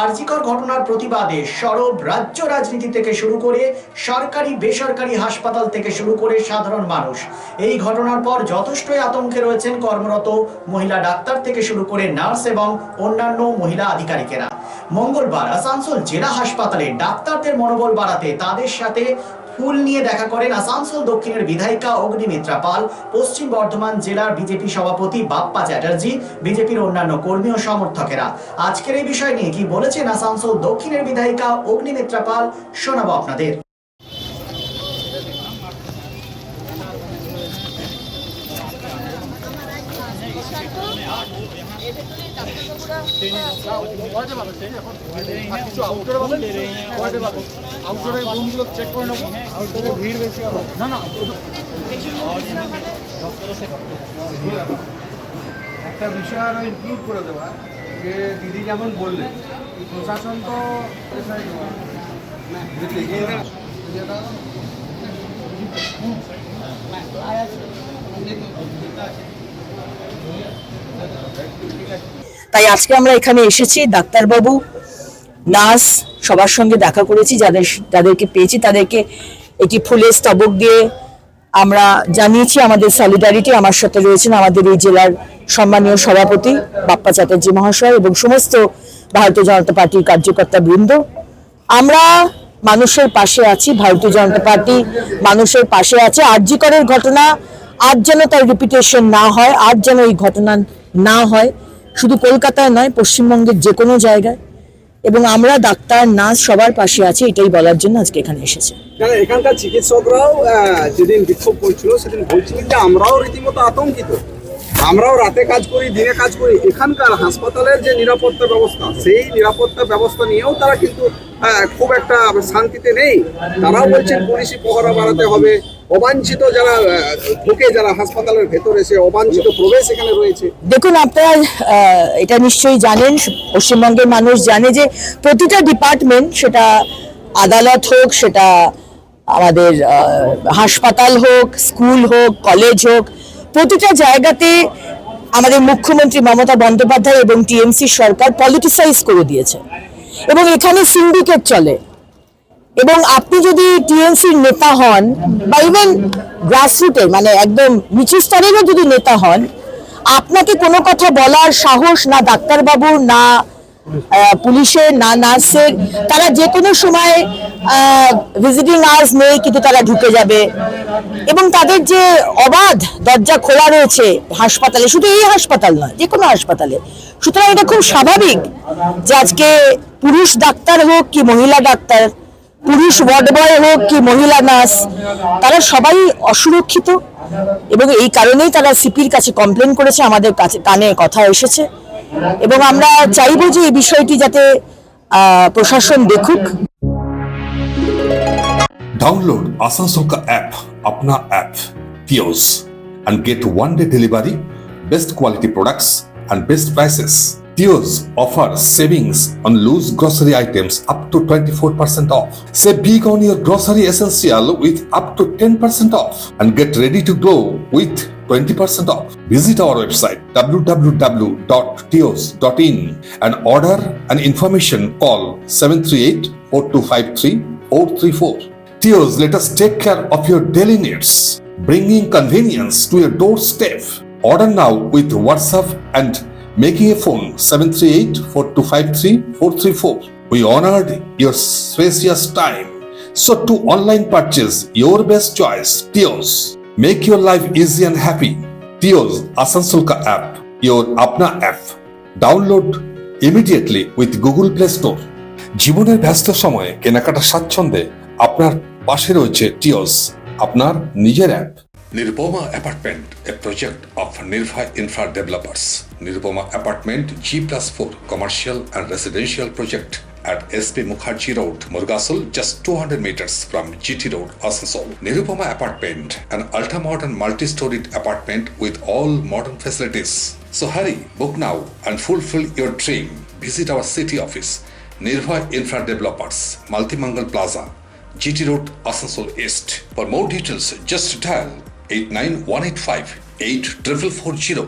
আরজিকর ঘটনার প্রতিবাদে সরব রাজ্য রাজনীতি থেকে শুরু করে সরকারি বেসরকারি হাসপাতাল থেকে শুরু করে সাধারণ মানুষ। এই ঘটনার পর যথেষ্টই আতঙ্কে রয়েছেন কর্মরত মহিলা ডাক্তার থেকে শুরু করে নার্স এবং অন্যান্য মহিলা আধিকারিকেরা। মঙ্গলবার আসানসোল জেলা হাসপাতালে ডাক্তারদের মনোবল বাড়াতে তাদের সাথে ফুল নিয়ে দেখা করেন আসানসোল দক্ষিণের বিধায়িকা অগ্নিমিত্রা পাল, পশ্চিম বর্ধমান জেলার বিজেপি সভাপতি বাপ্পা চ্যাটার্জি, বিজেপির অন্যান্য কর্মী ও সমর্থকেরা। আজকের এই বিষয় নিয়ে কি বলেছেন আসানসোল দক্ষিণের বিধায়িকা অগ্নিমিত্রা পাল, শোনাবো আপনাদের। একটা বিষয় আরো ইনক্লুড করে দেওয়া যে দিদি যেমন বললেন প্রশাসন তো তাই আজকে আমরা এখানে এসেছি, ডাক্তারবাবু, নার্স সবার সঙ্গে দেখা করেছি, যাদেরকে পেয়েছি তাদেরকে একটি ফুলের স্তবক দিয়ে আমরা জানিয়েছি আমাদের সলিডারিটি। আমার সাথে রয়েছেন আমাদের এই জেলার সম্মানীয় সভাপতি বাপ্পা চ্যাটার্জি মহাশয় এবং সমস্ত ভারতীয় জনতা পার্টির কার্যকর্তা বৃন্দ। আমরা মানুষের পাশে আছি, ভারতীয় জনতা পার্টি মানুষের পাশে আছে। আরজিকরের ঘটনা আজ যেন তার রিপিটেশন না হয়, আজ যেন এই ঘটনা না হয়, শুধু কলকাতায় নয়, পশ্চিমবঙ্গের যে কোনো জায়গায়। এবং আমরা ডাক্তার নার্স সবার পাশে আছি, এটাই বলার জন্য আজকে এখানে এসেছি। এখানকার চিকিৎসকরাও যেদিন বিক্ষোভ করছিল সেদিন বলছিলেন যে আমরাও রীতিমতো আতঙ্কিত, আমরাও রাতে কাজ করি, দিনে কাজ করি। এখানকার হাসপাতালের যে নিরাপত্তা ব্যবস্থা, সেই নিরাপত্তা ব্যবস্থা নিয়েও তারা কিন্তু খুব একটা শান্তিতে নেই। তারাও বলছেন পুলিশি পহরা বাড়াতে হবে, অবাঞ্ছিত যারা ঢোকে, যারা হাসপাতালের ভেতরে, সে অবাঞ্ছিত প্রবেশ এখানে রয়েছে। দেখুন, আপনারা এটা নিশ্চয়ই জানেন, পশ্চিমবঙ্গের মানুষ জানে যে প্রতিটা ডিপার্টমেন্ট, সেটা আদালত হোক, সেটা আমাদের হাসপাতাল হোক, স্কুল হোক, কলেজ হোক, প্রতিটা জায়গাতে আমাদের মুখ্যমন্ত্রী মমতা বন্দ্যোপাধ্যায় এবং টিএমসি সরকার পলিটিসাইজ করে দিয়েছে এবং এখানে সিন্ডিকেট চলে। এবং আপনি যদি টিএমসির নেতা হন বা ইভেন গ্রাসরুটের, মানে একদম নিচু স্তরেরও যদি নেতা হন, আপনাকে কোনো কথা বলার সাহস না ডাক্তারবাবুর, না পুলিশের, না নার্সের। তারা যে কোনো সময় ভিজিটিং আওয়ার্স নেই, কিন্তু তারা ঢুকে যাবে। এবং তাদের যে অবাধ দরজা খোলা রয়েছে হাসপাতালে, শুধু এই হাসপাতাল নয়, যে কোনো হাসপাতালে। সুতরাং এটা খুব স্বাভাবিক যে আজকে পুরুষ ডাক্তার হোক কি মহিলা ডাক্তার, পুরুষ ওয়ার্ড বয় হোক কি মহিলা নার্স, তারা সবাই অসুরক্ষিত। এবং এই কারণেই তারা সিপির কাছে কমপ্লেন করেছে, আমাদের কাছে কানে কথা এসেছে। এবং আমরা চাইবো যে এই বিষয়টি যাতে প্রশাসন দেখুক। Download Asansol ka app, Apna app, Tios, and get one-day delivery, best quality products, and best prices. Tios offers savings on loose grocery items up to 24% off. Save big on your grocery essential with up to 10% off, and get ready to glow with 20% off. Visit our website www.tios.in and order an information. Call 738-4253-434. Tios, let us take care of your daily needs, bringing convenience to your doorstep. Order now with WhatsApp and making a phone 738-4253-434. We honored your precious time. So to online purchase, your best choice, Tios. Make your life easy and happy. Tios Asansol ka app, your Apna app. Download immediately with Google Play Store. জীবনের ব্যস্ত সময়ে কেনাকাটার স্বাচ্ছন্দ্যে আপনার পাশে রয়েছে টিওস, আপনার নিজের app. Nirupoma Apartment, a project of Nirbhay Infra Developers. Nirupoma Apartment G+4 commercial and residential project at SP Mukherjee Road, Murgasol, just 200 meters from GT Road, Asansol. Nirupoma Apartment, an ultra-modern multi-storied apartment with all modern facilities. So hurry, book now and fulfill your dream. Visit our city office, Nirbhay Infra Developers, Multimangal Plaza, GT Road, Asansol East. For more details, just dial 89185 8440.